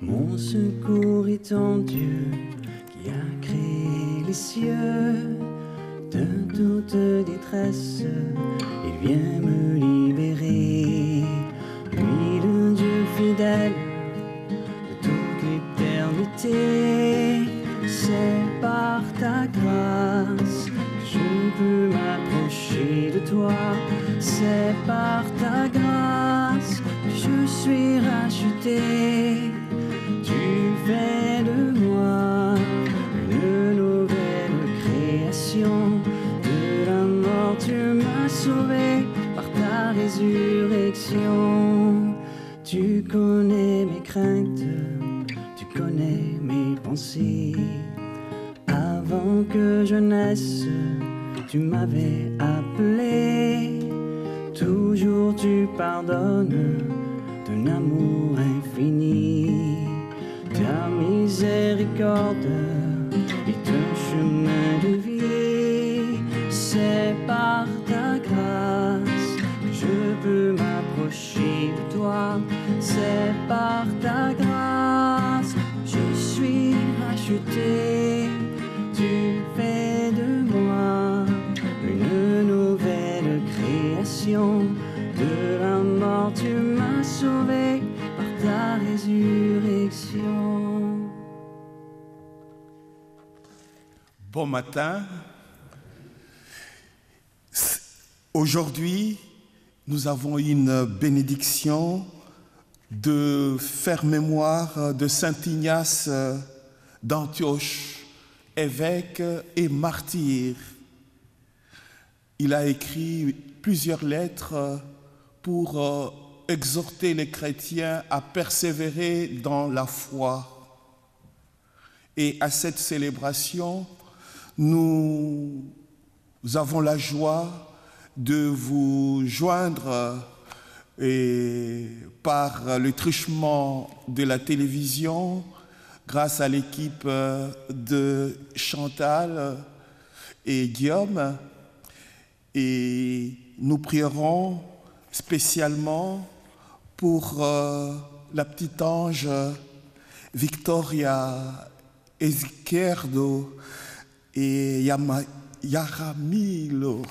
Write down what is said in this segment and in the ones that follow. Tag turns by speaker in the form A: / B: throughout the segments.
A: Mon secours est en Dieu qui a créé les cieux. De toute détresse, il vient me libérer. Lui, le Dieu fidèle de toute l'éternité. C'est par ta grâce que je peux m'approcher de toi. C'est par ta grâce que je suis racheté. Tu fais de moi une nouvelle création. De la mort tu m'as sauvé par ta résurrection. Tu connais mes craintes, tu connais mes pensées. Avant que je naisse, tu m'avais appelé. Toujours tu pardonnes d'un amour infini. Ta miséricorde est un chemin de vie. C'est par ta grâce que je peux m'approcher de toi. C'est par ta grâce que je suis racheté. Tu fais de moi une nouvelle création. De la mort tu m'as sauvé par ta résurrection.
B: Bon matin. Aujourd'hui, nous avons une bénédiction de faire mémoire de Saint Ignace d'Antioche, évêque et martyr. Il a écrit plusieurs lettres pour exhorter les chrétiens à persévérer dans la foi. Et à cette célébration, nous avons la joie de vous joindre par le truchement de la télévision, grâce à l'équipe de Chantal et Guillaume. Et nous prierons spécialement pour la petite ange Victoria Izquierdo et Yaramilo,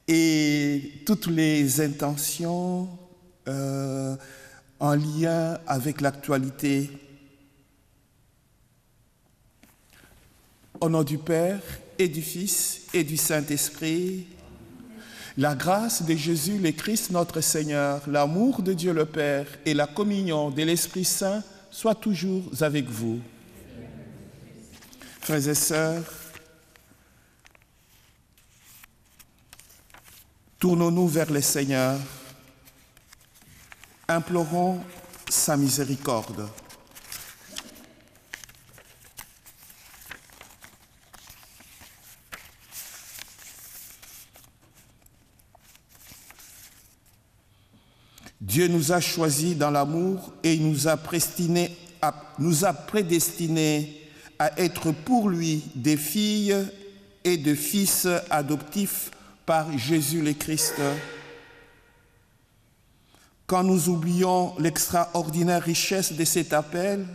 B: et toutes les intentions en lien avec l'actualité. Au nom du Père et du Fils et du Saint-Esprit, la grâce de Jésus le Christ notre Seigneur, l'amour de Dieu le Père et la communion de l'Esprit Saint soient toujours avec vous. Frères et sœurs, tournons-nous vers le Seigneur, implorons sa miséricorde. Dieu nous a choisis dans l'amour et il nous a prédestinés à être pour lui des filles et de fils adoptifs par Jésus le Christ. Quand nous oublions l'extraordinaire richesse de cet appel,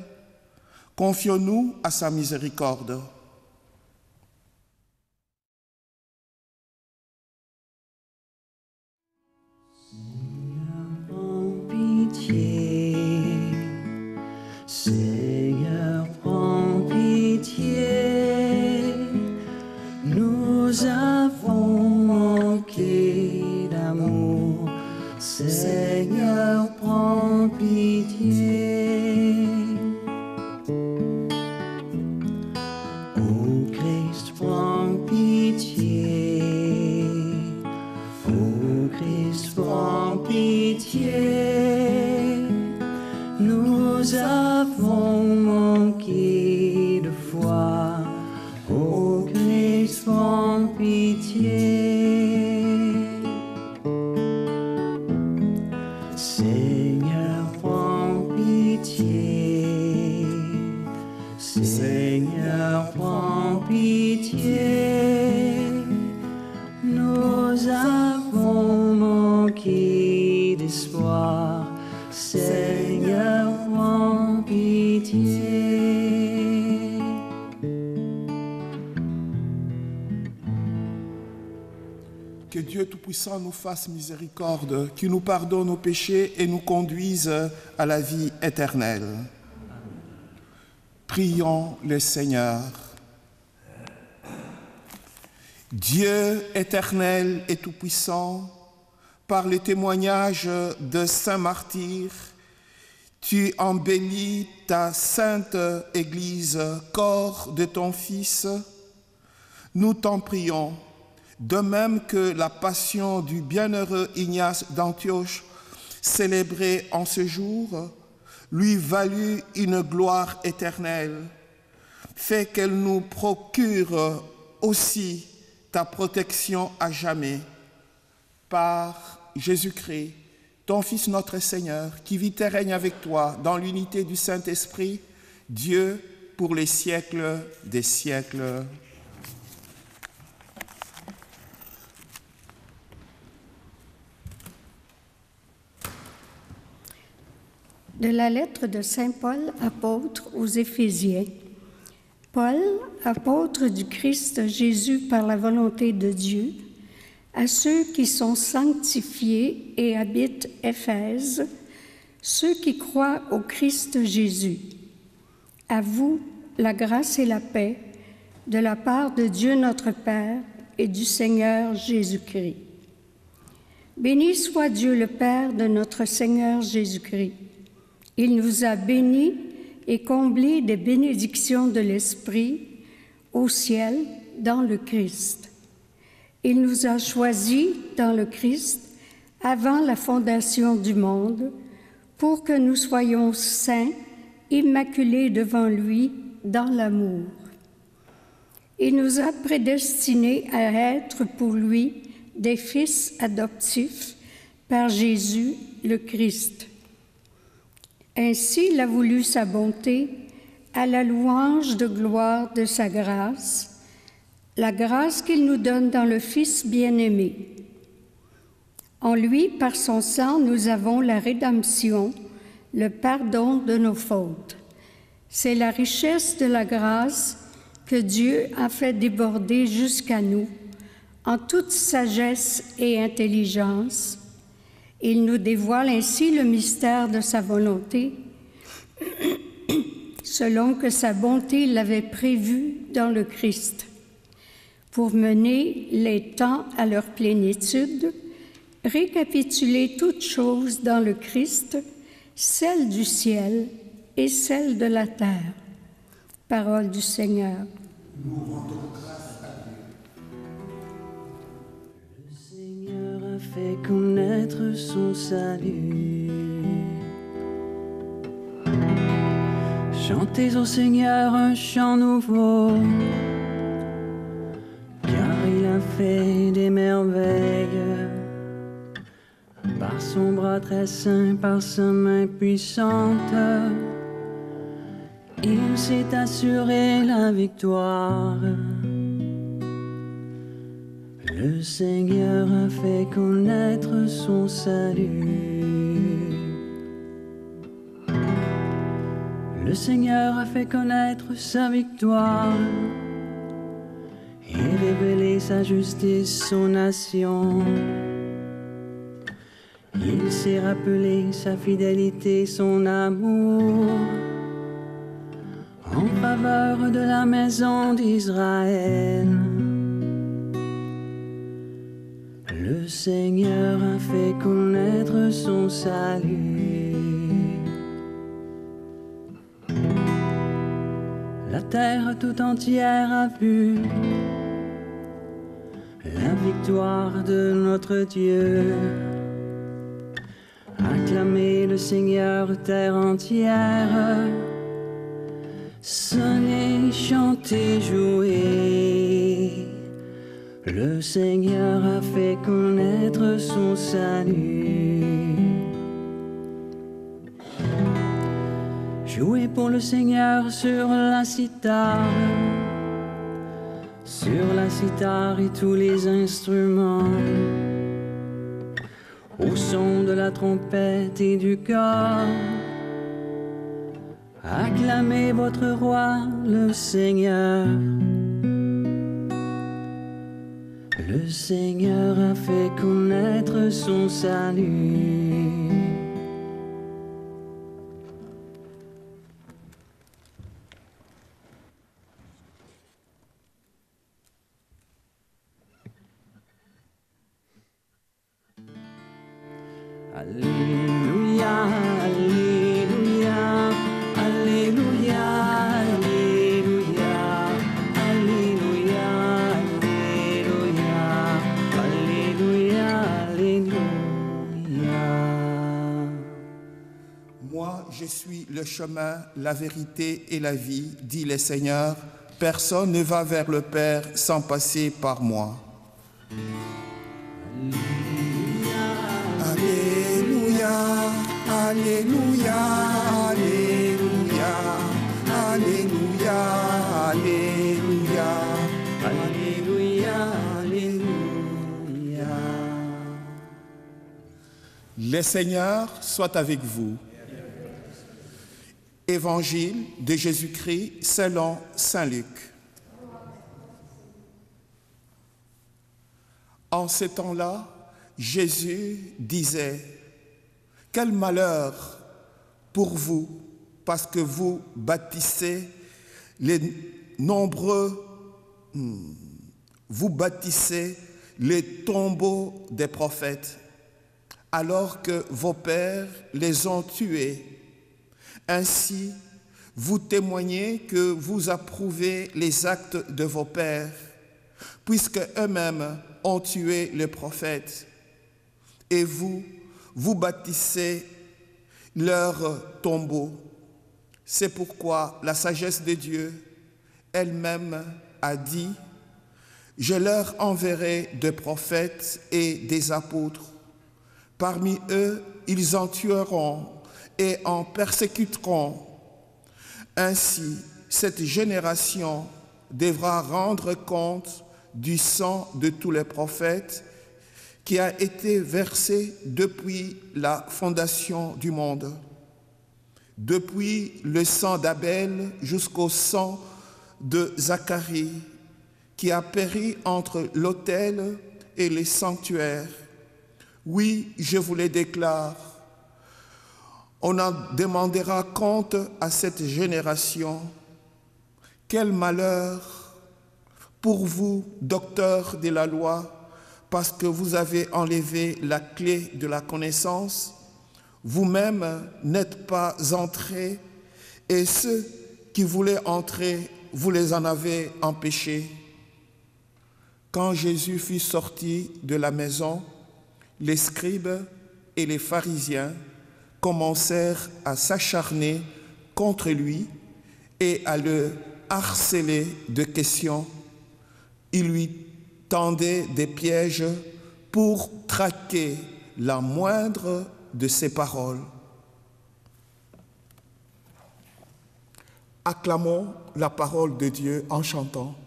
B: confions-nous à sa miséricorde.
A: Seigneur, prends pitié, nous avons manqué d'amour. Seigneur, prends pitié. Ô Christ, prends pitié. Ô Christ, prends pitié. Nous avons manqué de foi. Ô Christ, prends pitié. Seigneur, prends pitié. Seigneur, prends pitié. Nous avons manqué d'espoir. Seigneur,
B: Tout-Puissant nous fasse miséricorde, qui nous pardonne nos péchés et nous conduise à la vie éternelle. Prions le Seigneur. Dieu éternel et tout-puissant, par les témoignages de saints martyrs, tu embellis ta sainte Église, corps de ton Fils. Nous t'en prions, de même que la passion du bienheureux Ignace d'Antioche, célébrée en ce jour, lui valut une gloire éternelle. Fais qu'elle nous procure aussi ta protection à jamais. Par Jésus-Christ, ton Fils notre Seigneur, qui vit et règne avec toi dans l'unité du Saint-Esprit, Dieu pour les siècles des siècles.
C: De la lettre de Saint Paul, apôtre aux Éphésiens. Paul, apôtre du Christ Jésus par la volonté de Dieu, à ceux qui sont sanctifiés et habitent Éphèse, ceux qui croient au Christ Jésus. À vous, la grâce et la paix de la part de Dieu notre Père et du Seigneur Jésus-Christ. Béni soit Dieu le Père de notre Seigneur Jésus-Christ. Il nous a bénis et comblés des bénédictions de l'Esprit au ciel dans le Christ. Il nous a choisis dans le Christ avant la fondation du monde pour que nous soyons saints, immaculés devant lui dans l'amour. Il nous a prédestinés à être pour lui des fils adoptifs par Jésus le Christ. Ainsi, il a voulu sa bonté à la louange de gloire de sa grâce, la grâce qu'il nous donne dans le Fils bien-aimé. En lui, par son sang, nous avons la rédemption, le pardon de nos fautes. C'est la richesse de la grâce que Dieu a fait déborder jusqu'à nous, en toute sagesse et intelligence. Il nous dévoile ainsi le mystère de sa volonté, selon que sa bonté l'avait prévu dans le Christ, pour mener les temps à leur plénitude, récapituler toutes choses dans le Christ, celles du ciel et celles de la terre. Parole du Seigneur.
A: Nous rendons grâce à Dieu. Le Seigneur a fait connaître son salut. Chantez au Seigneur un chant nouveau, car il a fait des merveilles. Par son bras très saint, par sa main puissante, il s'est assuré la victoire. Le Seigneur a fait connaître son salut. Le Seigneur a fait connaître sa victoire et révélé sa justice aux nations. Il s'est rappelé sa fidélité, son amour en faveur de la maison d'Israël. Le Seigneur a fait connaître son salut. La terre tout entière a vu la victoire de notre Dieu. Acclamez le Seigneur, terre entière. Sonnez, chantez, jouez. Le Seigneur a fait connaître son salut. Jouez pour le Seigneur sur la cithare et tous les instruments. Au son de la trompette et du cor, acclamez votre roi, le Seigneur. Le Seigneur a fait connaître son salut. Alléluia, Alléluia, Alléluia, Alléluia, Alléluia, Alléluia, Alléluia, Alléluia.
B: Moi, je suis le chemin, la vérité et la vie, dit le Seigneur. Personne ne va vers le Père sans passer par moi. Alléluia, Alléluia, Alléluia, Alléluia, Alléluia,
A: Alléluia, Alléluia.
B: Le Seigneur soit avec vous. Évangile de Jésus-Christ selon saint Luc. En ce temps-là, Jésus disait: « Quel malheur pour vous, parce que vous bâtissez les nombreux, vous bâtissez les tombeaux des prophètes, alors que vos pères les ont tués. Ainsi, vous témoignez que vous approuvez les actes de vos pères, puisque eux-mêmes ont tué les prophètes. Et vous, vous bâtissez leurs tombeaux. C'est pourquoi la sagesse de Dieu elle-même a dit: je leur enverrai des prophètes et des apôtres. Parmi eux, ils en tueront et en persécuteront. Ainsi, cette génération devra rendre compte du sang de tous les prophètes qui a été versé depuis la fondation du monde, depuis le sang d'Abel jusqu'au sang de Zacharie, qui a péri entre l'autel et les sanctuaires. Oui, je vous le déclare, on en demandera compte à cette génération. Quel malheur pour vous, docteurs de la loi, parce que vous avez enlevé la clé de la connaissance. Vous-même n'êtes pas entrés, et ceux qui voulaient entrer, vous les en avez empêchés. Quand Jésus fut sorti de la maison, les scribes et les pharisiens commencèrent à s'acharner contre lui et à le harceler de questions. Ils lui tendaient des pièges pour traquer la moindre de ses paroles. Acclamons la parole de Dieu en chantant.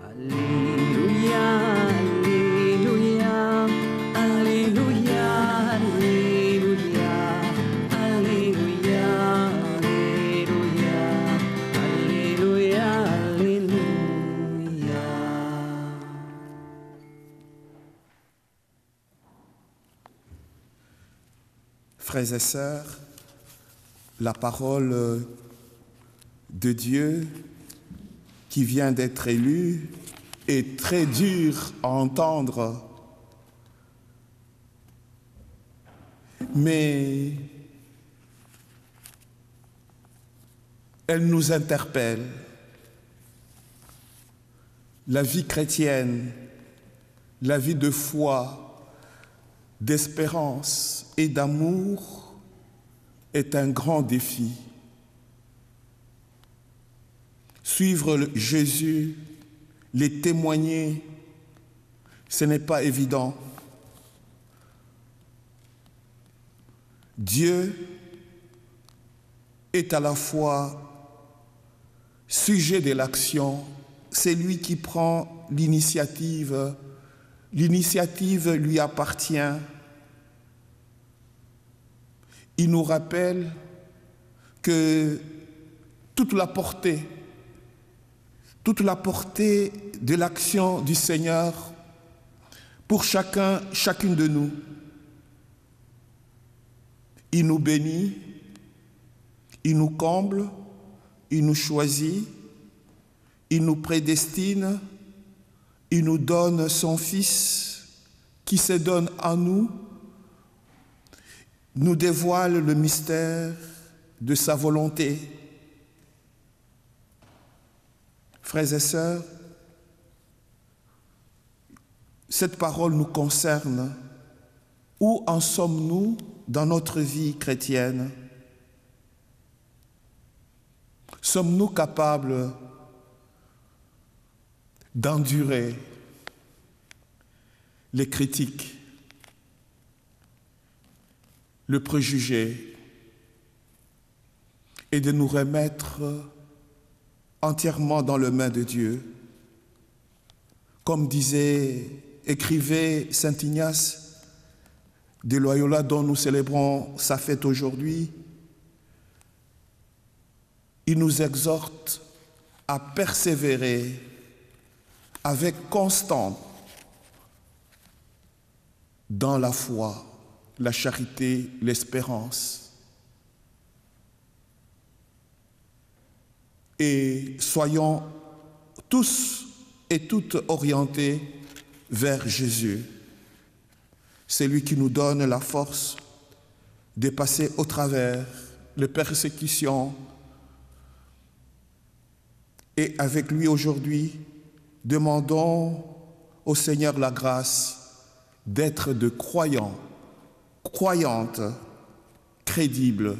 A: Alléluia, Alléluia, Alléluia, Alléluia, Alléluia, Alléluia, Alléluia, Alléluia.
B: Frères et sœurs, la parole de Dieu qui vient d'être élue est très dure à entendre, mais elle nous interpelle. La vie chrétienne, la vie de foi, d'espérance et d'amour est un grand défi. Suivre Jésus, les témoigner, ce n'est pas évident. Dieu est à la fois sujet de l'action, c'est lui qui prend l'initiative. L'initiative lui appartient. Il nous rappelle que toute la portée toute la portée de l'action du Seigneur pour chacune de nous. Il nous bénit, il nous comble, il nous choisit, il nous prédestine, il nous donne son Fils qui se donne à nous dévoile le mystère de sa volonté. Frères et sœurs, cette parole nous concerne. Où en sommes-nous dans notre vie chrétienne? Sommes-nous capables d'endurer les critiques, le préjugé et de nous remettre entièrement dans les mains de Dieu? Comme écrivait saint Ignace de Loyola, dont nous célébrons sa fête aujourd'hui, il nous exhorte à persévérer avec constance dans la foi, la charité, l'espérance. Et soyons tous et toutes orientés vers Jésus. C'est lui qui nous donne la force de passer au travers les persécutions. Et avec lui aujourd'hui, demandons au Seigneur la grâce d'être de croyants, croyantes, crédibles.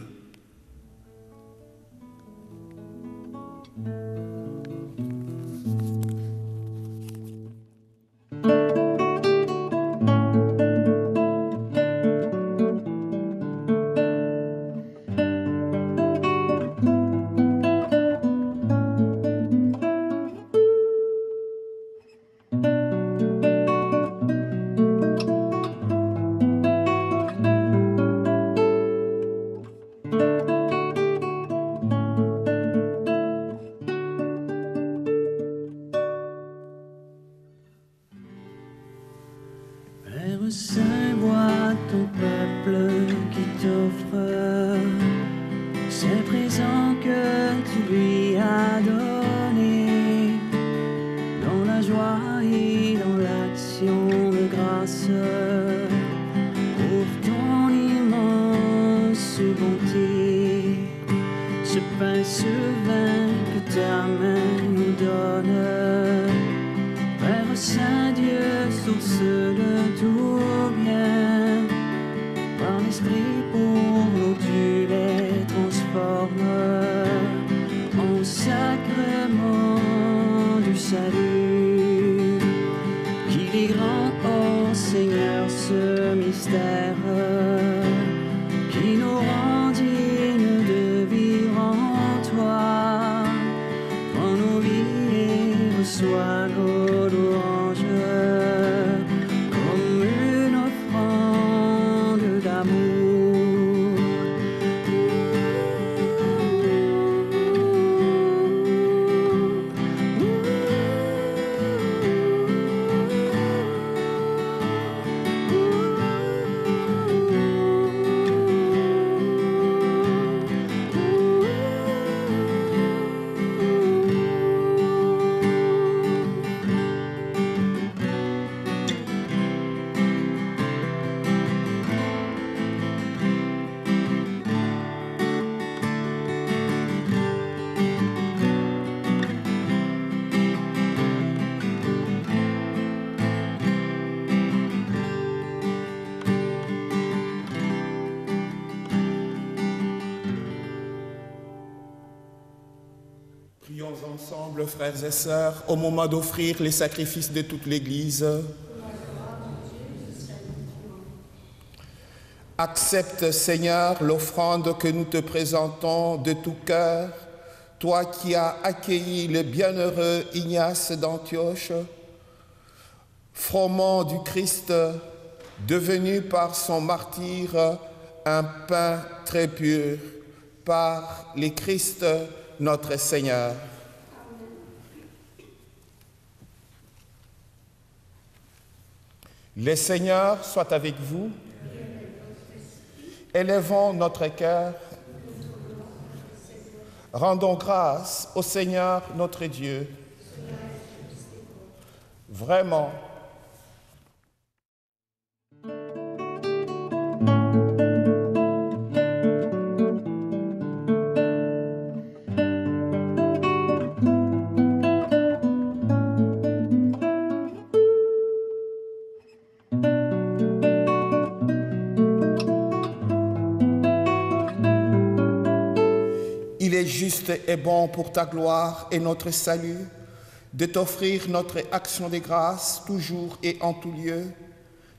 A: Père Saint, vois ton peuple qui t'offre ces présents que tu lui as donnés, dans la joie et dans l'action de grâce, pour ton immense bonté. Ce pain, ce vin que ta main nous donne, Père Saint Dieu, source de tout bien, par l'Esprit pour nous tu les transformes en sacrement du salut. Qu'il est grand, ô Seigneur, ce mystère, qui nous rend dignes de vivre en toi. Prends nos vies et reçois nos louanges comme une offrande d'amour.
B: Prions ensemble, frères et sœurs, au moment d'offrir les sacrifices de toute l'Église. Accepte, Seigneur, l'offrande que nous te présentons de tout cœur, toi qui as accueilli le bienheureux Ignace d'Antioche, froment du Christ, devenu par son martyre un pain très pur, par les Christ notre Seigneur. Le Seigneur soit avec vous. Élevons notre cœur. Rendons grâce au Seigneur notre Dieu. Vraiment. Il est juste et bon pour ta gloire et notre salut de t'offrir notre action de grâce toujours et en tout lieu.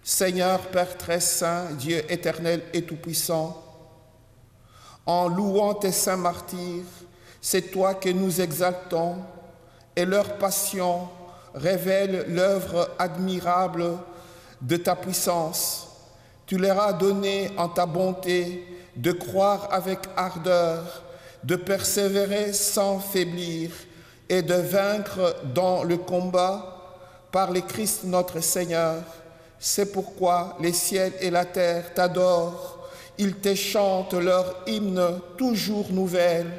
B: Seigneur Père très saint, Dieu éternel et tout-puissant, en louant tes saints martyrs, c'est toi que nous exaltons et leur passion révèle l'œuvre admirable de ta puissance. Tu leur as donné en ta bonté de croire avec ardeur, de persévérer sans faiblir et de vaincre dans le combat par le Christ notre Seigneur. C'est pourquoi les ciels et la terre t'adorent. Ils te chantent leur hymne toujours nouvelle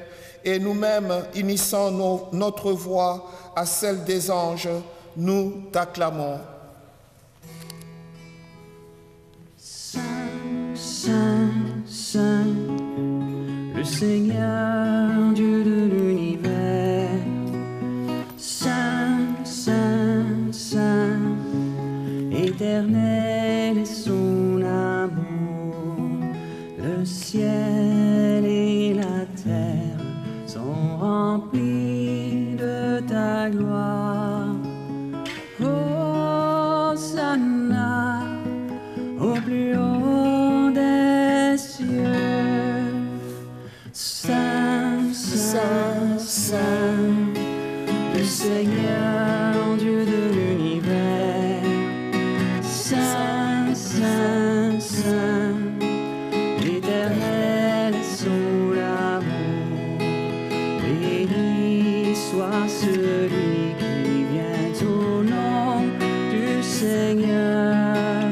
B: et nous-mêmes, unissant notre voix à celle des anges, nous t'acclamons.
A: Saint, Saint, Saint, le Seigneur, Dieu de l'univers. Saint, Saint, Saint, éternel est son amour. Le ciel et la terre sont remplis de ta gloire. Hosanna au plus haut des cieux. Saint, Saint, Saint, le Seigneur, Dieu de l'univers. Saint, Saint, Saint, l'Éternel est son amour. Béni soit celui qui vient au nom du Seigneur.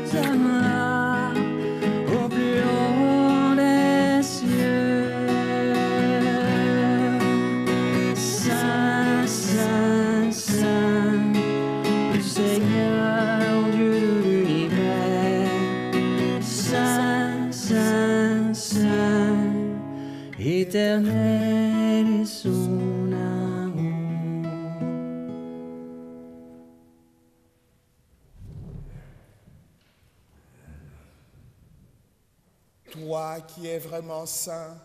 A: Hosanna au plus haut des cieux. Saint, Saint, Saint, le Seigneur, Dieu de l'univers. Saint, Saint, Saint, éternel est son amour.
B: Toi qui es vraiment saint,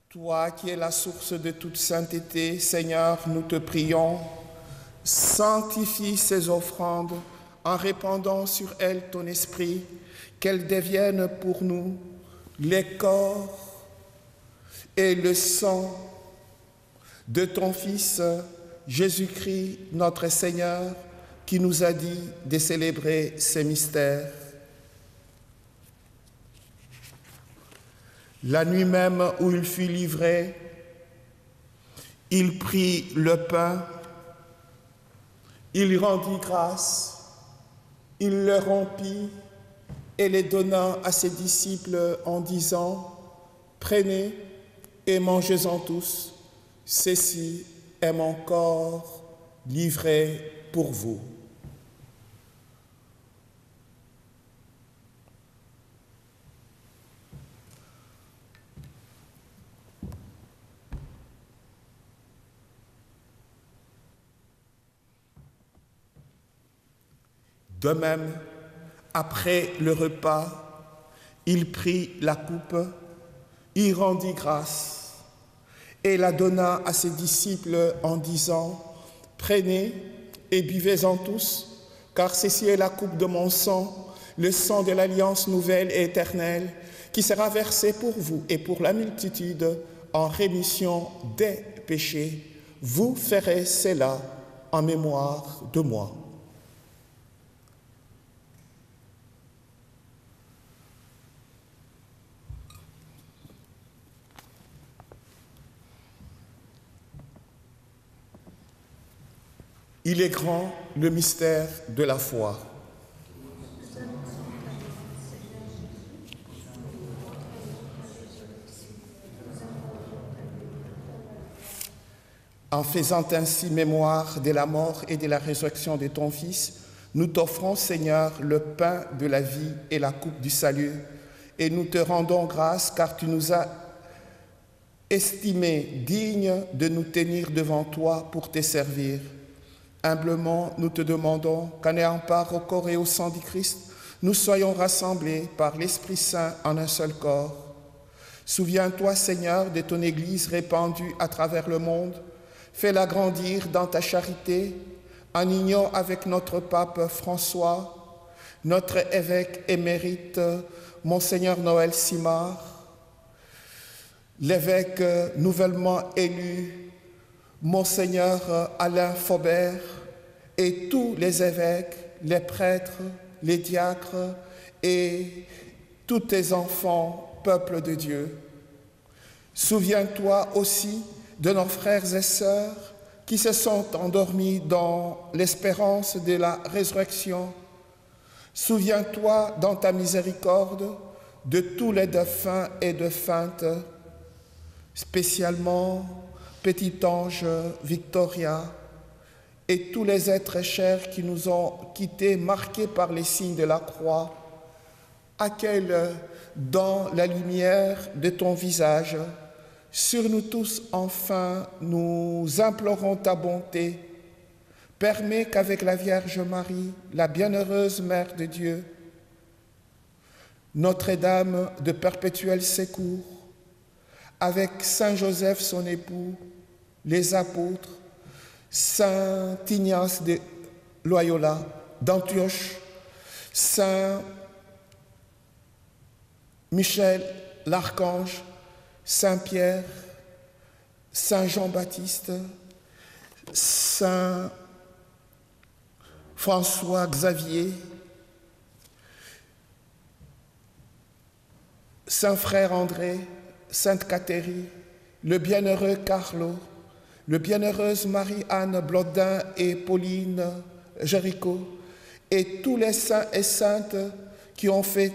B: toi qui es la source de toute sainteté, Seigneur, nous te prions, sanctifie ces offrandes en répandant sur elles ton esprit, qu'elles deviennent pour nous les corps et le sang de ton Fils Jésus-Christ, notre Seigneur, qui nous a dit de célébrer ces mystères. La nuit même où il fut livré, il prit le pain, il rendit grâce, il le rompit et le donna à ses disciples en disant : « Prenez et mangez-en tous, ceci est mon corps livré pour vous. » De même, après le repas, il prit la coupe, il rendit grâce et la donna à ses disciples en disant : « Prenez et buvez-en tous, car ceci est la coupe de mon sang, le sang de l'alliance nouvelle et éternelle, qui sera versé pour vous et pour la multitude en rémission des péchés. Vous ferez cela en mémoire de moi. » Il est grand Le mystère de la foi. En faisant ainsi mémoire de la mort et de la résurrection de ton Fils, nous t'offrons, Seigneur, le pain de la vie et la coupe du salut, et nous te rendons grâce car tu nous as estimés dignes de nous tenir devant toi pour te servir. Humblement, nous te demandons qu'en ayant part au corps et au sang du Christ, nous soyons rassemblés par l'Esprit Saint en un seul corps. Souviens-toi, Seigneur, de ton Église répandue à travers le monde. Fais-la grandir dans ta charité, en union avec notre pape François, notre évêque émérite, Monseigneur Noël Simard, l'évêque nouvellement élu, Monseigneur Alain Faubert, et tous les évêques, les prêtres, les diacres et tous tes enfants, peuple de Dieu. Souviens-toi aussi de nos frères et sœurs qui se sont endormis dans l'espérance de la résurrection. Souviens-toi dans ta miséricorde de tous les défunts et défuntes, spécialement petit ange Victoria et tous les êtres chers qui nous ont quittés, marqués par les signes de la croix. Accueille dans la lumière de ton visage. Sur nous tous, enfin, nous implorons ta bonté. Permets qu'avec la Vierge Marie, la bienheureuse Mère de Dieu, Notre-Dame de perpétuel secours, avec Saint Joseph son époux, les apôtres, Saint Ignace de Loyola, d'Antioche, Saint Michel l'Archange, Saint Pierre, Saint Jean-Baptiste, Saint François Xavier, Saint Frère André, Sainte Catherine, le bienheureux Carlo, le bienheureuse Marie-Anne Blodin et Pauline Jéricho, et tous les saints et saintes qui ont fait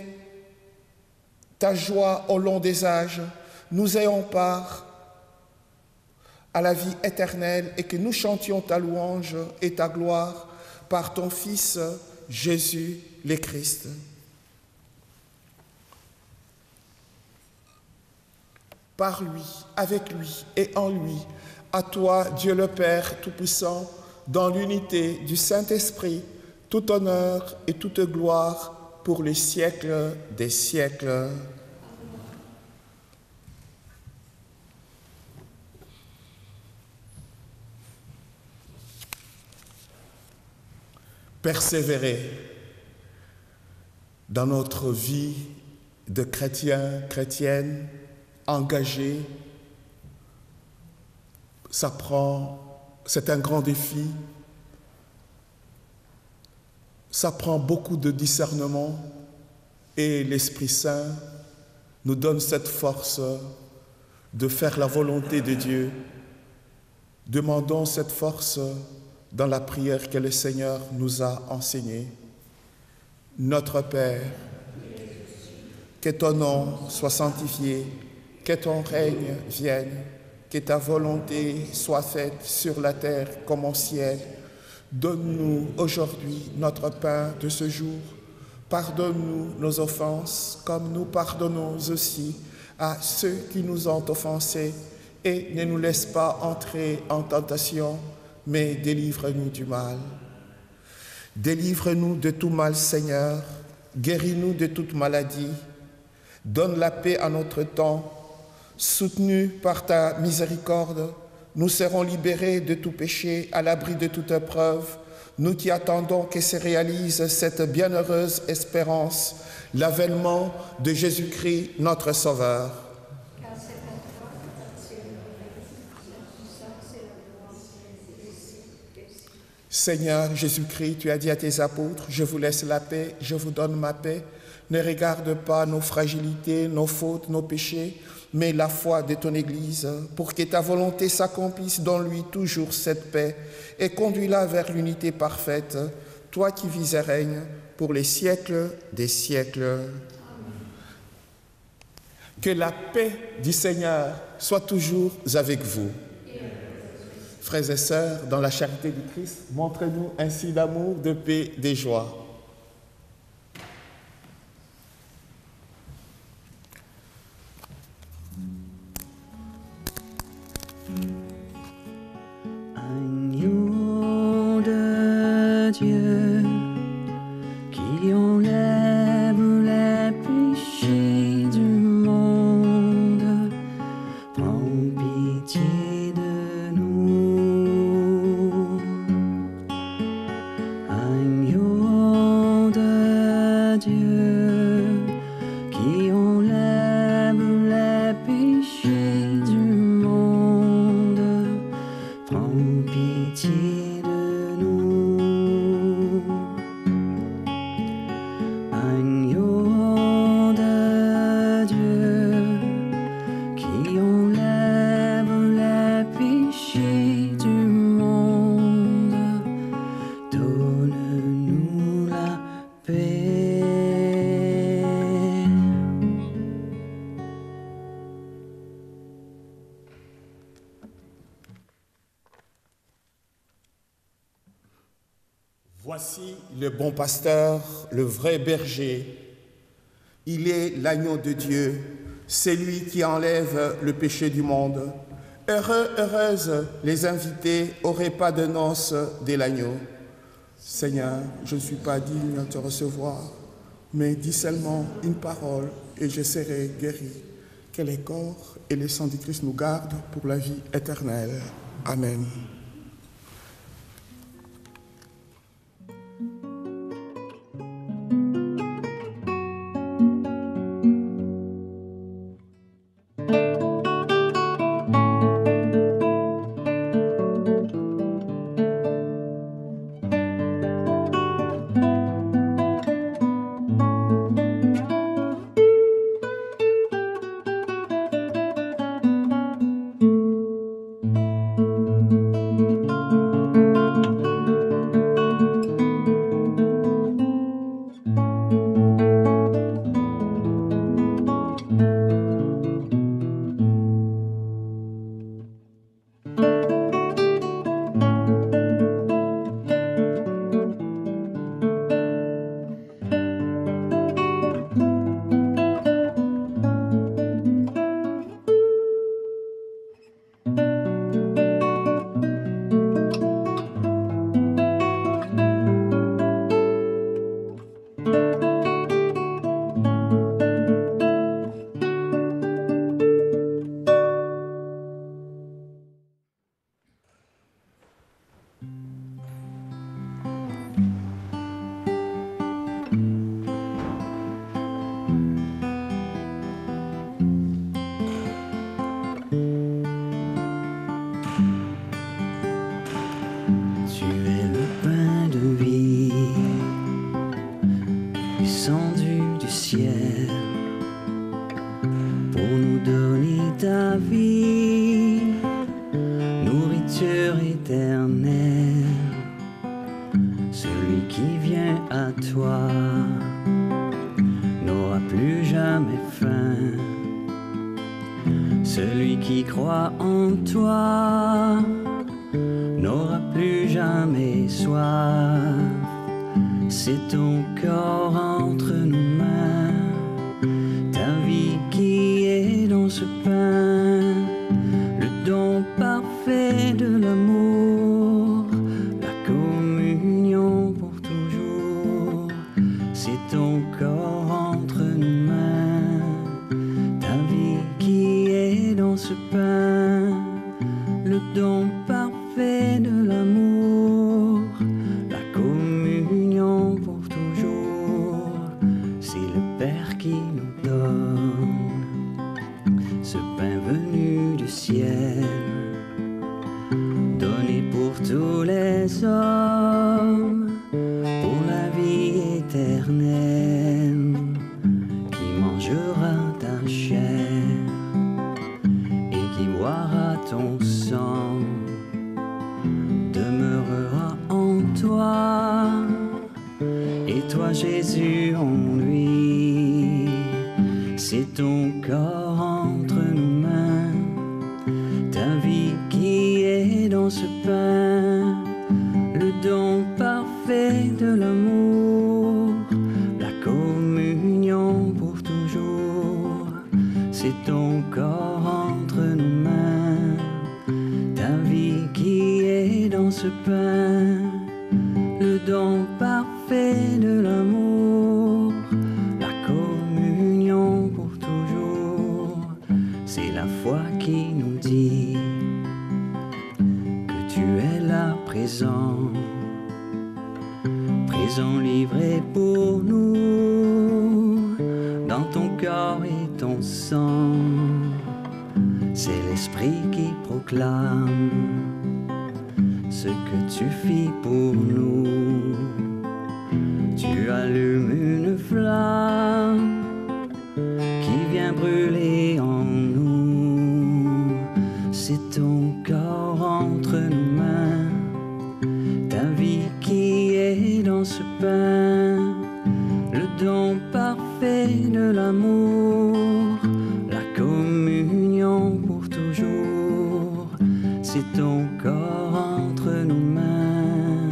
B: ta joie au long des âges, nous ayons part à la vie éternelle et que nous chantions ta louange et ta gloire par ton Fils Jésus le Christ. Par lui, avec lui et en lui, à toi, Dieu le Père Tout-Puissant, dans l'unité du Saint-Esprit, tout honneur et toute gloire pour les siècles des siècles. Persévérer dans notre vie de chrétiens, chrétiennes, engagés, c'est un grand défi, ça prend beaucoup de discernement et l'Esprit Saint nous donne cette force de faire la volonté de Dieu. Demandons cette force dans la prière que le Seigneur nous a enseignée. Notre Père, que ton nom soit sanctifié, que ton règne vienne, que ta volonté soit faite sur la terre comme au ciel. Donne-nous aujourd'hui notre pain de ce jour. Pardonne-nous nos offenses, comme nous pardonnons aussi à ceux qui nous ont offensés. Et ne nous laisse pas entrer en tentation, mais délivre-nous du mal. Délivre-nous de tout mal, Seigneur. Guéris-nous de toute maladie. Donne la paix à notre temps. Soutenus par ta miséricorde, nous serons libérés de tout péché, à l'abri de toute épreuve, nous qui attendons que se réalise cette bienheureuse espérance, l'avènement de Jésus-Christ, notre Sauveur. Seigneur Jésus-Christ, tu as dit à tes apôtres, je vous laisse la paix, je vous donne ma paix. Ne regarde pas nos fragilités, nos fautes, nos péchés, mais la foi de ton Église, pour que ta volonté s'accomplisse dans lui toujours cette paix, et conduis-la vers l'unité parfaite, toi qui vis et règnes pour les siècles des siècles. Que la paix du Seigneur soit toujours avec vous. Frères et sœurs, dans la charité du Christ, montrez-nous ainsi l'amour, de paix, de joie.
A: Agneau de Dieu, qui enlève les péchés du monde, prends pitié de nous. Agneau de Dieu, qui enlève les péchés du monde, prends pitié de nous. Agneau de Dieu, qui enlève les péchés du monde, donne-nous la paix.
B: Voici le bon pasteur, le vrai berger. Il est l'agneau de Dieu, c'est lui qui enlève le péché du monde. Heureux, heureuses les invités au repas de noces de l'agneau. Seigneur, je ne suis pas digne de te recevoir, mais dis seulement une parole et je serai guéri. Que les corps et le sang du Christ nous gardent pour la vie éternelle. Amen.
A: Tu es le pain de vie, descendu du ciel, pour nous donner ta vie, nourriture éternelle. Celui qui vient à toi n'aura plus jamais faim. Celui qui croit en toi n'aura plus jamais soif. C'est ton corps entre nos mains, ta vie qui est dans ce pain, le don parfait de l'amour, la communion pour toujours. C'est ton corps entre nos mains, ta vie qui est dans ce pain, le don parfait de l'amour, la communion pour toujours. C'est le Père qui nous donne ce pain venu du ciel, donné pour tous les hommes, pour la vie éternelle. Qui mangera ta chair ton sang demeurera en toi, et toi Jésus en lui. C'est ton corps entre nos mains, ta vie qui est dans ce pain, le don parfait de l'amour, la communion pour toujours. C'est ton corps entre nos mains, ta vie qui est dans ce pain, le don parfait de l'amour, la communion pour toujours. C'est la foi qui nous dit que tu es là présent, présent livré pour nous, dans ton corps et ton sang. C'est l'Esprit qui proclame ce que tu fis pour nous. Tu allumes une flamme qui vient brûler en nous. C'est ton corps entre nos mains, ta vie qui est dans ce pain, le don parfait de l'amour, la communion pour toujours. C'est ton corps entre nos mains,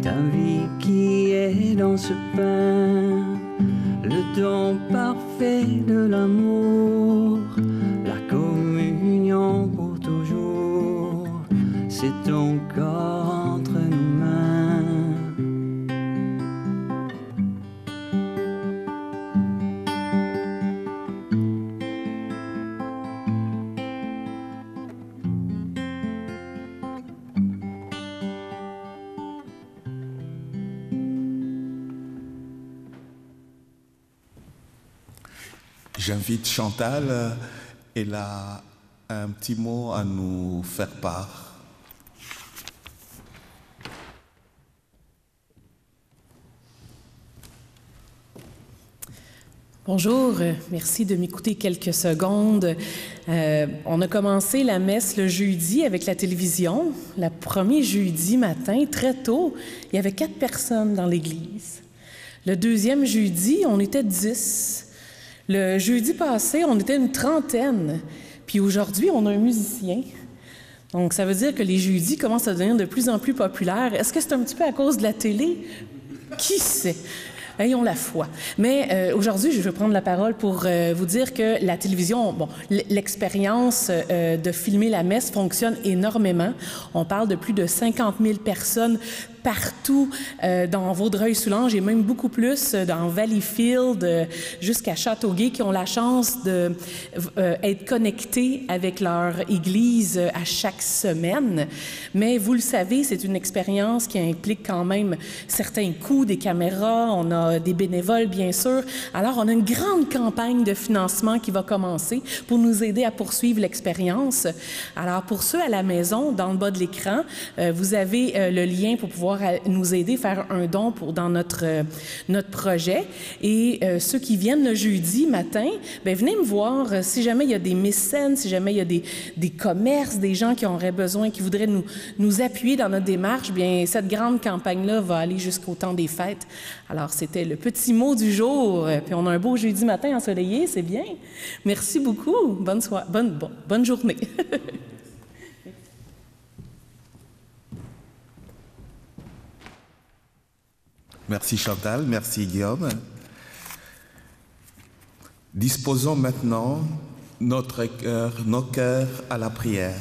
A: ta vie qui est dans ce pain, le don parfait de l'amour, la communion pour toujours. C'est ton corps entre nos mains.
B: J'invite Chantal, elle a un petit mot à nous faire part.
D: Bonjour, merci de m'écouter quelques secondes. On a commencé la messe le jeudi avec la télévision. Le premier jeudi matin, très tôt, il y avait 4 personnes dans l'église. Le deuxième jeudi, on était 10. Le jeudi passé, on était une trentaine. Puis aujourd'hui, on a un musicien. Donc, ça veut dire que les jeudis commencent à devenir de plus en plus populaires. Est-ce que c'est un petit peu à cause de la télé? Qui sait? Ayons la foi. Mais aujourd'hui, je vais prendre la parole pour vous dire que la télévision, bon, l'expérience de filmer la messe fonctionne énormément. On parle de plus de 50 000 personnes partout dans Vaudreuil-Soulanges et même beaucoup plus dans Valleyfield jusqu'à Châteauguay qui ont la chance d'être connectés avec leur église à chaque semaine. Mais vous le savez, c'est une expérience qui implique quand même certains coûts, des caméras, on a des bénévoles bien sûr. Alors on a une grande campagne de financement qui va commencer pour nous aider à poursuivre l'expérience. Alors pour ceux à la maison, dans le bas de l'écran, vous avez le lien pour pouvoir nous aider à faire un don dans notre projet. Et ceux qui viennent le jeudi matin, bien, venez me voir si jamais il y a des mécènes, si jamais il y a des commerces, des gens qui auraient besoin, qui voudraient nous appuyer dans notre démarche, bien, cette grande campagne-là va aller jusqu'au temps des fêtes. Alors, c'était le petit mot du jour. Puis on a un beau jeudi matin ensoleillé, c'est bien. Merci beaucoup. Bonne journée.
B: Merci Chantal, merci Guillaume. Disposons maintenant nos cœurs à la prière.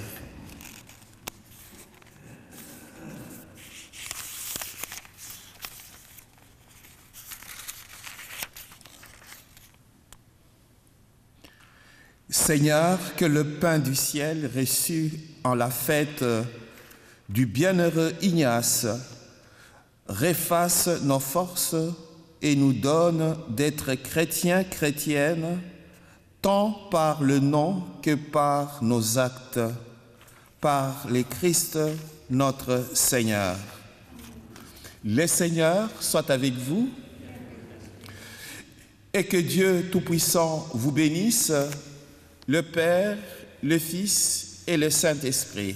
B: Seigneur, que le pain du ciel reçu en la fête du bienheureux Ignace refasse nos forces et nous donne d'être chrétiens, chrétiennes, tant par le nom que par nos actes, par le Christ notre Seigneur. Le Seigneur soit avec vous et que Dieu Tout-Puissant vous bénisse, le Père, le Fils et le Saint-Esprit.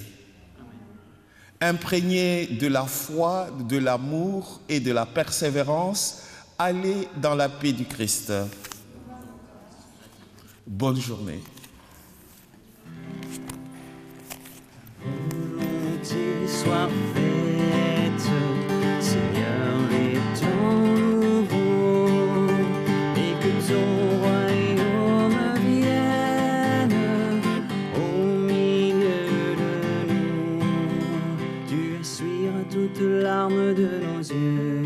B: Imprégnés de la foi, de l'amour et de la persévérance, allez dans la paix du Christ. Bonne journée.
A: Volonté soit faite, Seigneur, les temps nouveaux, et que ton royaume vienne au milieu de nous. Tu essuieras toute larme de nos yeux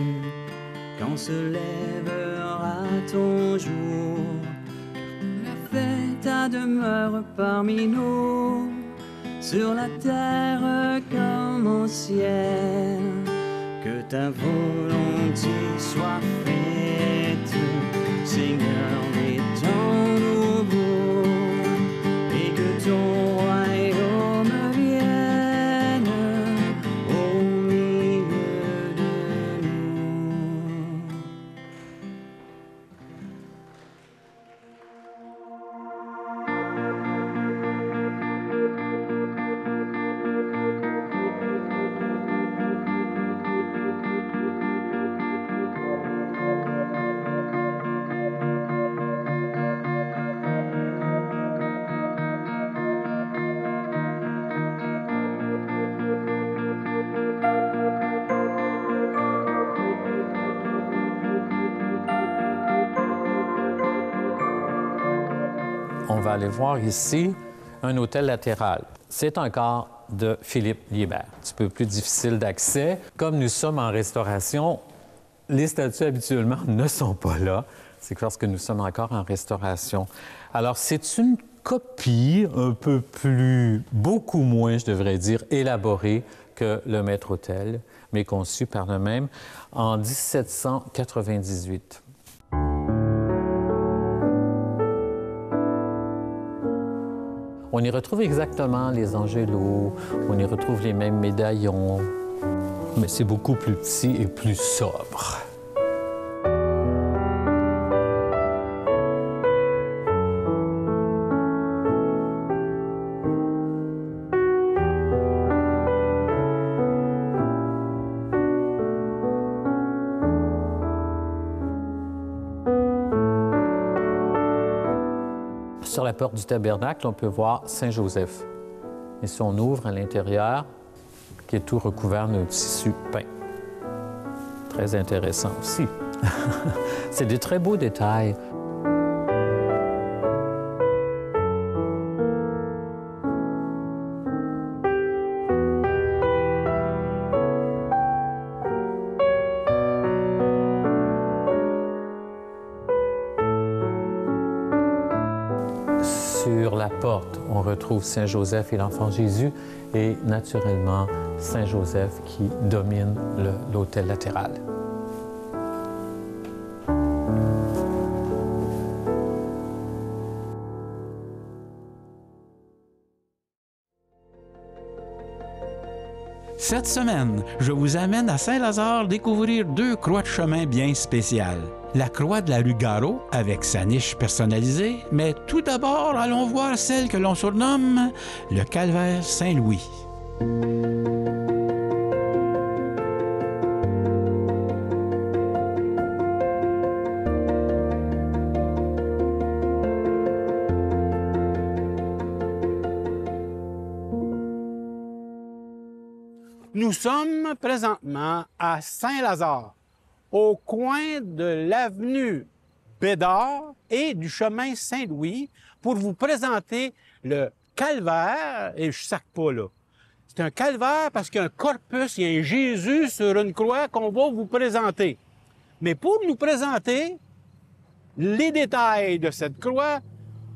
A: quand se lèvera ton jour. Fais ta demeure parmi nous, sur la terre comme au ciel. Que ta volonté soit faite, Seigneur des temps nouveaux, et que ton royaume vienne au milieu de nous.
E: On va aller voir ici un autel latéral. C'est un corps de Philippe Liébert, un petit peu plus difficile d'accès. Comme nous sommes en restauration, les statues habituellement ne sont pas là. C'est parce que nous sommes encore en restauration. Alors, c'est une copie un peu plus, beaucoup moins, je devrais dire, élaborée que le maître-autel, mais conçu par le même en 1798. On y retrouve exactement les angélos, on y retrouve les mêmes médaillons, mais c'est beaucoup plus petit et plus sobre. Sur la porte du tabernacle, on peut voir Saint-Joseph. Et si on ouvre à l'intérieur, qui est tout recouvert d'un tissu peint. Très intéressant aussi. C'est des très beaux détails. Sur la porte, on retrouve Saint-Joseph et l'enfant Jésus et naturellement Saint-Joseph qui domine l'autel latéral.
F: Cette semaine, je vous amène à Saint-Lazare découvrir deux croix de chemin bien spéciales. La croix de la rue Garot avec sa niche personnalisée, mais tout d'abord, allons voir celle que l'on surnomme le calvaire Saint-Louis. Nous sommes présentement à Saint-Lazare, au coin de l'avenue Bédard et du chemin Saint-Louis, pour vous présenter le calvaire, et je ne sac pas là. C'est un calvaire parce qu'il y a un corpus, il y a un Jésus sur une croix qu'on va vous présenter. Mais pour nous présenter les détails de cette croix,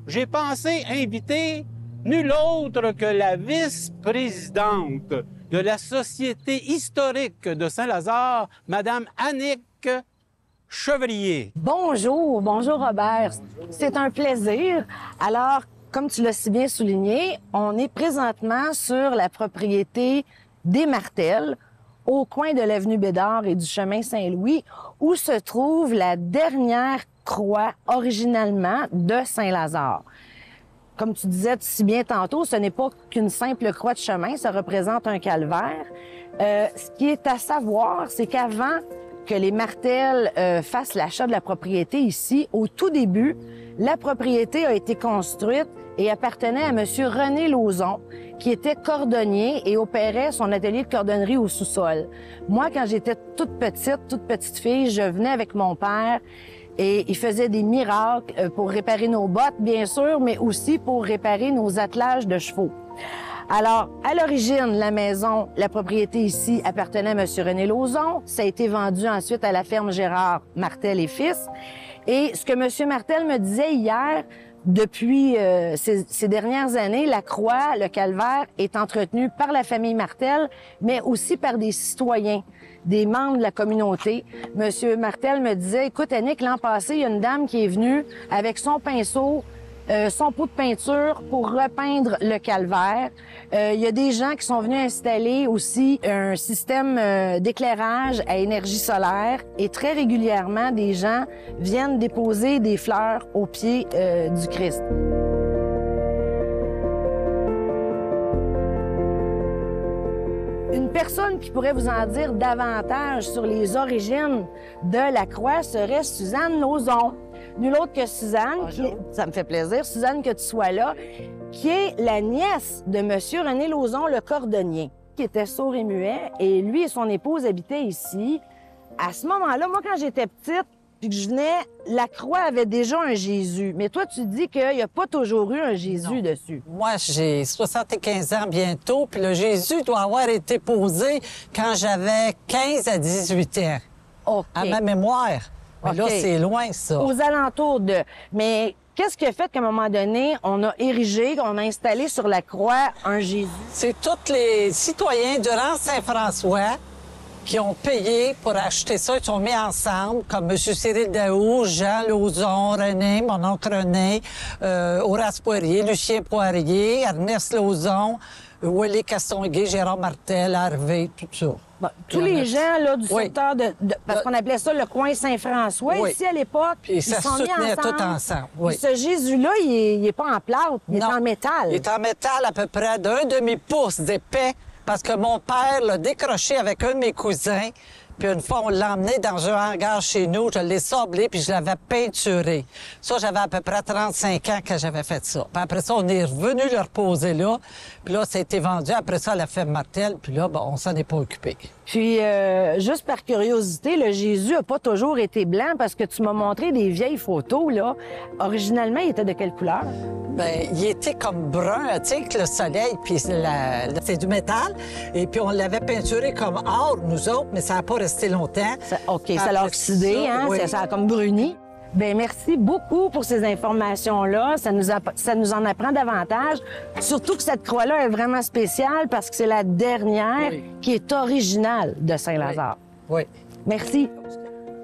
F: j'ai pensé inviter nul autre que la vice-présidente de la Société historique de Saint-Lazare, Madame Annick Chevrier.
G: Bonjour Robert. C'est un plaisir. Alors, comme tu l'as si bien souligné, on est présentement sur la propriété des Martels, au coin de l'avenue Bédard et du chemin Saint-Louis, où se trouve la dernière croix originalement de Saint-Lazare. comme tu disais si bien tantôt, ce n'est pas qu'une simple croix de chemin, ça représente un calvaire. Ce qui est à savoir, c'est qu'avant que les Martel fassent l'achat de la propriété ici, au tout début, la propriété a été construite et appartenait à M. René Lauzon, qui était cordonnier et opérait son atelier de cordonnerie au sous-sol. Moi, quand j'étais toute petite fille, je venais avec mon père et il faisait des miracles pour réparer nos bottes, bien sûr, mais aussi pour réparer nos attelages de chevaux. Alors, à l'origine, la maison, la propriété ici appartenait à M. René Lauzon. Ça a été vendu ensuite à la ferme Gérard Martel et Fils. Et ce que M. Martel me disait hier, depuis ces dernières années, la croix, le calvaire, est entretenu par la famille Martel, mais aussi par des citoyens, des membres de la communauté. M. Martel me disait, écoute, Annick, l'an passé, il y a une dame qui est venue avec son pinceau, son pot de peinture pour repeindre le calvaire. Il y a des gens qui sont venus installer aussi un système d'éclairage à énergie solaire et très régulièrement, des gens viennent déposer des fleurs au pied du Christ. Une personne qui pourrait vous en dire davantage sur les origines de la croix serait Suzanne Lauzon. Nulle autre que Suzanne, ça me fait plaisir, Suzanne, que tu sois là, qui est la nièce de M. René Lauzon, le cordonnier, qui était sourd et muet, et lui et son épouse habitaient ici. À ce moment-là, moi, quand j'étais petite, puis que je venais, la croix avait déjà un Jésus. Mais toi, tu dis qu'il n'y a pas toujours eu un Jésus dessus.
H: Moi, j'ai 75 ans bientôt, puis le Jésus doit avoir été posé quand j'avais 15 à 18 ans.
G: OK.
H: À ma mémoire. Mais là,
G: OK.
H: c'est loin, ça.
G: Aux alentours de... Mais qu'est-ce qui a fait qu'à un moment donné, on a érigé, on a installé sur la croix un Jésus?
H: C'est tous les citoyens durant Saint-François qui ont payé pour acheter ça. Ils sont mis ensemble, comme M. Cyril Daou, Jean Lauzon, René, mon oncle René, Horace Poirier, Lucien Poirier, Ernest Lauzon, Willy Castonguay, Gérard Martel, Harvey, tout ça.
G: Bon, tous les gens là, du
H: Oui.
G: secteur parce qu'on appelait ça le coin Saint-François,
H: Oui.
G: ici à l'époque,
H: Puis
G: ils
H: ça
G: sont mis
H: soutenait
G: ensemble.
H: tout ensemble, oui.
G: Puis ce Jésus-là, il est pas en plâtre, il est
H: Non.
G: en métal.
H: Il est en métal à peu près d'un demi-pouce d'épais parce que mon père l'a décroché avec un de mes cousins. Puis une fois, on l'a emmené dans un hangar chez nous, je l'ai sablé, puis je l'avais peinturé. Ça, j'avais à peu près 35 ans quand j'avais fait ça. Puis après ça, on est revenu le reposer là. Puis là, ça a été vendu après ça à la ferme Martel. Puis là, bon, on s'en est pas occupé.
G: Puis, juste par curiosité, le Jésus a pas toujours été blanc parce que tu m'as montré des vieilles photos, là. Originalement, il était de quelle couleur?
H: Bien, il était comme brun, tu sais, avec le soleil, puis c'est du métal. Et puis on l'avait peinturé comme or, nous autres, mais ça n'a pas resté longtemps.
G: OK, ça
H: Après
G: l'a oxydé,
H: ça,
G: hein?
H: oui.
G: Ça a comme bruni. Bien, merci beaucoup pour ces informations-là. Ça nous en apprend davantage. Surtout que cette croix-là est vraiment spéciale parce que c'est la dernière qui est originale de Saint-Lazare.
H: Oui.
G: Merci.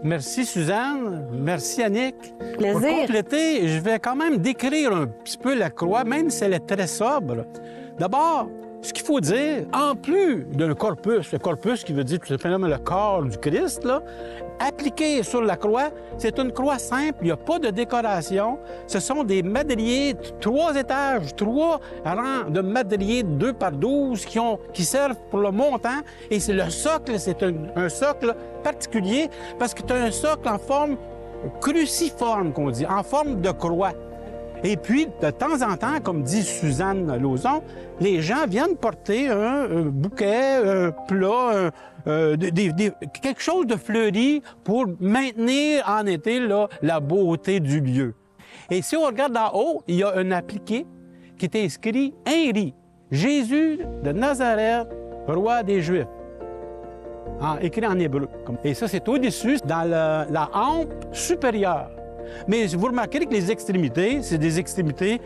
F: Merci, Suzanne. Merci, Annick.
G: Plaisir.
F: Pour compléter, je vais quand même décrire un petit peu la croix, même si elle est très sobre. D'abord, ce qu'il faut dire, en plus d'un corpus, le corpus qui veut dire tout simplement le corps du Christ, là, appliqué sur la croix, c'est une croix simple, il n'y a pas de décoration. Ce sont des madriers, 3 étages, 3 rangs de madriers 2 par 12 qui servent pour le montant. Et c'est le socle, c'est un socle particulier parce que tu as un socle en forme cruciforme, qu'on dit, en forme de croix. Et puis, de temps en temps, comme dit Suzanne Lauzon, les gens viennent porter un bouquet, un plat, quelque chose de fleuri pour maintenir en été là, la beauté du lieu. Et si on regarde d'en haut, il y a un appliqué qui est inscrit « Henri, Jésus de Nazareth, roi des Juifs ». Écrit en hébreu. Et ça, c'est au-dessus, dans la hampe supérieure. Mais vous remarquerez que les extrémités, c'est des extrémités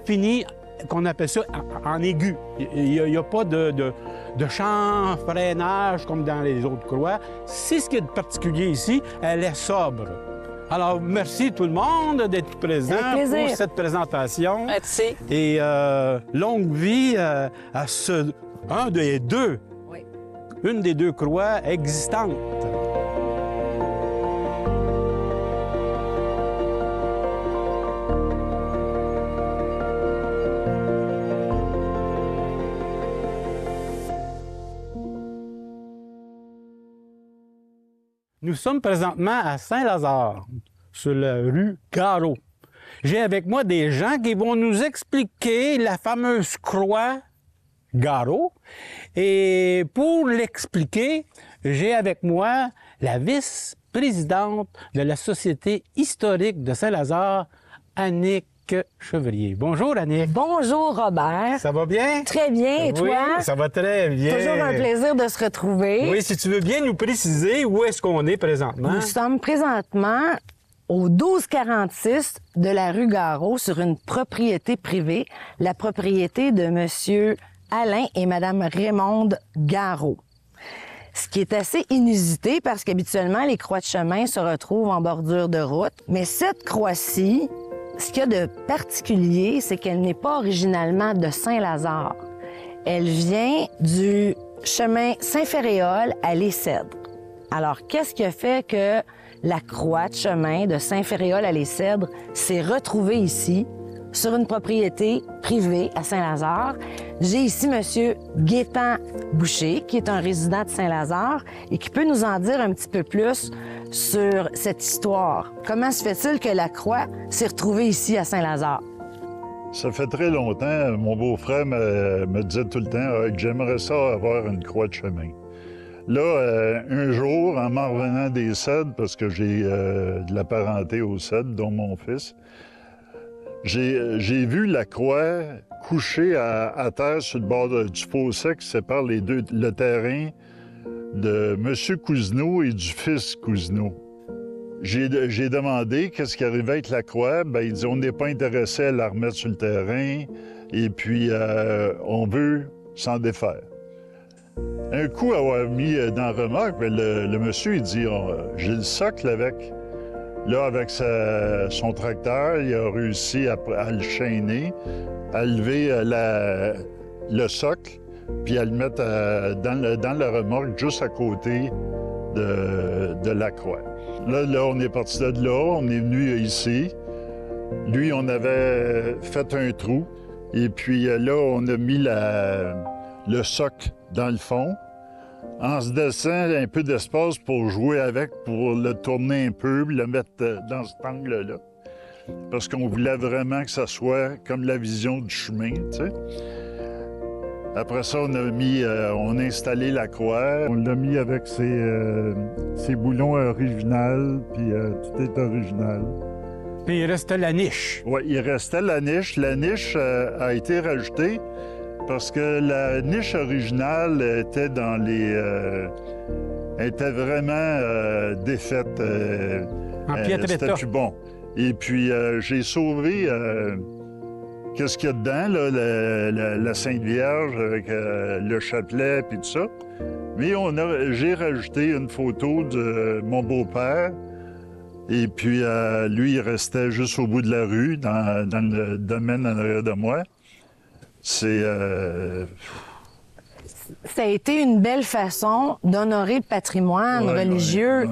F: finies, qu'on appelle ça en aigu. Il n'y a pas de chanfreinage comme dans les autres croix. C'est ce qui est de particulier ici, elle est sobre. Alors, merci tout le monde d'être présent pour cette présentation.
H: Merci.
F: Et longue vie à un des deux, une des 2 croix existantes. Nous sommes présentement à Saint-Lazare, sur la rue Garot. J'ai avec moi des gens qui vont nous expliquer la fameuse croix Garot. Et pour l'expliquer, j'ai avec moi la vice-présidente de la Société historique de Saint-Lazare, Annick Chevrier. Bonjour, Annick.
G: Bonjour, Robert.
F: Ça va bien?
G: Très bien, et
F: Oui,
G: toi?
F: ça va très bien.
G: Toujours un plaisir de se retrouver.
F: Oui, si tu veux bien nous préciser où est-ce qu'on est présentement.
G: Nous sommes présentement au 1246 de la rue Garot, sur une propriété privée, la propriété de M. Alain et Mme Raymonde Garot. Ce qui est assez inusité parce qu'habituellement, les croix de chemin se retrouvent en bordure de route. Mais cette croix-ci, ce qu'il y a de particulier, c'est qu'elle n'est pas originalement de Saint-Lazare. Elle vient du chemin Saint-Féréol à Les-Cèdres. Alors, qu'est-ce qui a fait que la croix de chemin de Saint-Féréol à Les-Cèdres s'est retrouvée ici, sur une propriété privée à Saint-Lazare? J'ai ici M. Gaétan Boucher, qui est un résident de Saint-Lazare et qui peut nous en dire un petit peu plus sur cette histoire. Comment se fait-il que la croix s'est retrouvée ici à Saint-Lazare?
I: Ça fait très longtemps, mon beau-frère me disait tout le temps que j'aimerais ça avoir une croix de chemin. Là, un jour, en m'en revenant des Cèdres, parce que j'ai de la parenté aux Cèdres, dont mon fils, j'ai vu la croix couchée à terre sur le bord du fossé qui sépare le terrain de M. Cousineau et du fils Cousineau. J'ai demandé qu'est-ce qui arrivait avec la croix. Bien, il dit, on n'est pas intéressé à la remettre sur le terrain et puis on veut s'en défaire. Un coup, avoir mis dans la remorque, bien, le monsieur, il dit, j'ai le socle avec. Là, avec son tracteur, il a réussi à le chaîner, à lever le socle, puis à le mettre dans la remorque juste à côté de la croix. Là, on est parti de là, on est venu ici. Lui, on avait fait un trou, et puis là, on a mis le socle dans le fond, en se laissant un peu d'espace pour jouer avec, pour le tourner un peu, le mettre dans cet angle-là. Parce qu'on voulait vraiment que ça soit comme la vision du chemin, tu sais. Après ça, on a installé la croix. On l'a mis avec ses boulons originaux, puis tout est original.
F: Puis il restait la niche.
I: Oui, il restait la niche. La niche a été rajoutée parce que la niche originale était était vraiment défaite.
F: En piètre état.
I: C'était plus bon. Et puis, j'ai sauvé qu'est-ce qu'il y a dedans, là, la Sainte Vierge avec le chapelet puis tout ça. Mais j'ai rajouté une photo de mon beau-père. Et puis, lui, il restait juste au bout de la rue, dans le domaine en arrière de moi. Ça
G: a été une belle façon d'honorer le patrimoine religieux,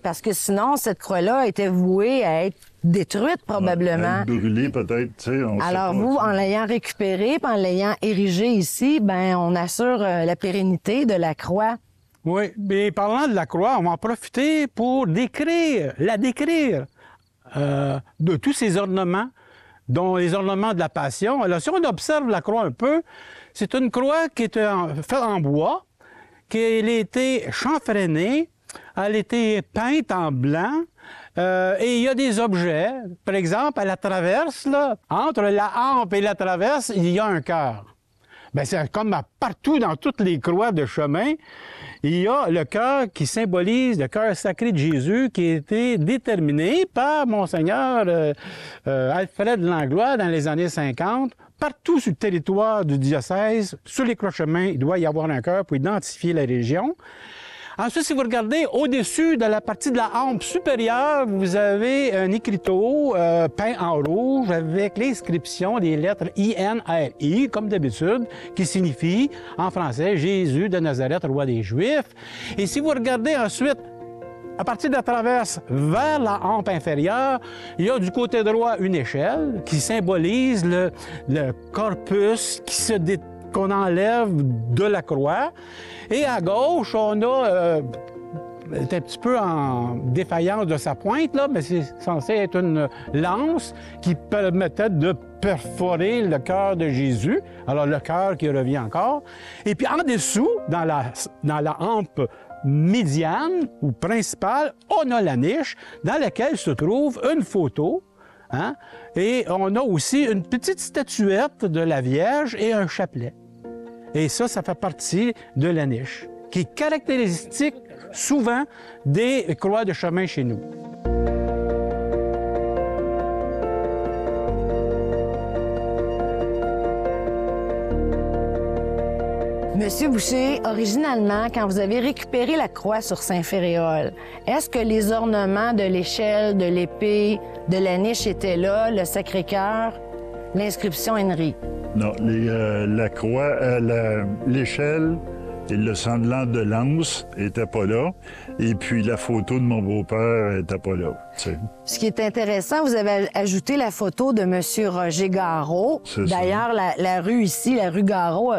G: parce que sinon, cette croix-là était vouée à être détruite probablement.
I: À être brûlée peut-être, tu sais.
G: Alors vous, en l'ayant récupérée, en l'ayant érigée ici, ben on assure la pérennité de la croix.
F: Oui, mais parlant de la croix, on va en profiter pour la décrire de tous ces ornements, dont les ornements de la Passion. Alors, si on observe la croix un peu, c'est une croix qui est faite en bois, qui a été chanfreinée, elle a été peinte en blanc, et il y a des objets. Par exemple, à la traverse, là, entre la hampe et la traverse, il y a un cœur. Bien, c'est comme partout dans toutes les croix de chemin, il y a le cœur qui symbolise le cœur sacré de Jésus qui a été déterminé par Monseigneur Alfred Langlois dans les années 50. Partout sur le territoire du diocèse, sur les croix de chemin, il doit y avoir un cœur pour identifier la région. Ensuite, si vous regardez au-dessus de la partie de la hampe supérieure, vous avez un écriteau peint en rouge avec l'inscription des lettres INRI, comme d'habitude, qui signifie en français Jésus de Nazareth, roi des Juifs. Et si vous regardez ensuite, à partir de la traverse vers la hampe inférieure, il y a du côté droit une échelle qui symbolise le corpus qu'on enlève de la croix. Et à gauche, on a est un petit peu en défaillance de sa pointe, là, mais c'est censé être une lance qui permettait de perforer le cœur de Jésus. Alors, le cœur qui revient encore. Et puis, en dessous, dans la hampe médiane ou principale, on a la niche dans laquelle se trouve une photo. Hein? Et on a aussi une petite statuette de la Vierge et un chapelet. Et ça fait partie de la niche, qui est caractéristique souvent des croix de chemin chez nous.
G: Monsieur Boucher, originalement, quand vous avez récupéré la croix sur Saint-Féréol, est-ce que les ornements de l'échelle, de l'épée, de la niche étaient là, le Sacré-Cœur, l'inscription Henri?
I: Non, la croix, l'échelle et le semblant de lance n'étaient pas là. Et puis la photo de mon beau-père n'était pas là. T'sais.
G: Ce qui est intéressant, vous avez ajouté la photo de M. Roger Garot. D'ailleurs, la rue ici, la rue Garot,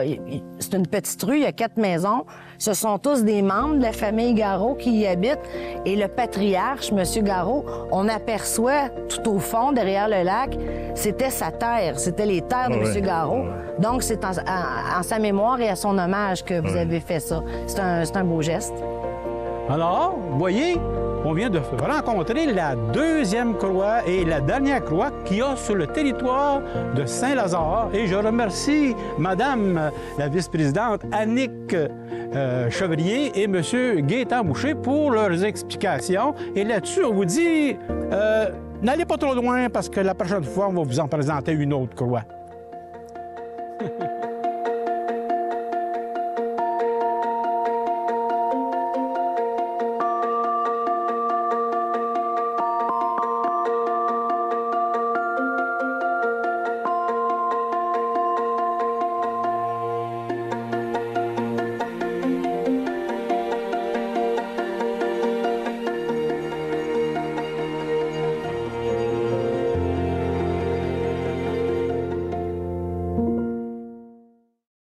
G: c'est une petite rue, il y a 4 maisons. Ce sont tous des membres de la famille Garot qui y habitent. Et le patriarche, M. Garot, on aperçoit tout au fond, derrière le lac, c'était sa terre, c'était les terres de M. Garot. Donc, c'est en sa mémoire et à son hommage que vous avez fait ça. C'est un beau geste.
F: Alors, vous voyez, on vient de rencontrer la deuxième croix et la dernière croix qu'il y a sur le territoire de Saint-Lazare. Et je remercie Madame la vice-présidente Annick Chevrier et Monsieur Gaétan Boucher pour leurs explications. Et là-dessus, on vous dit, n'allez pas trop loin parce que la prochaine fois, on va vous en présenter une autre croix.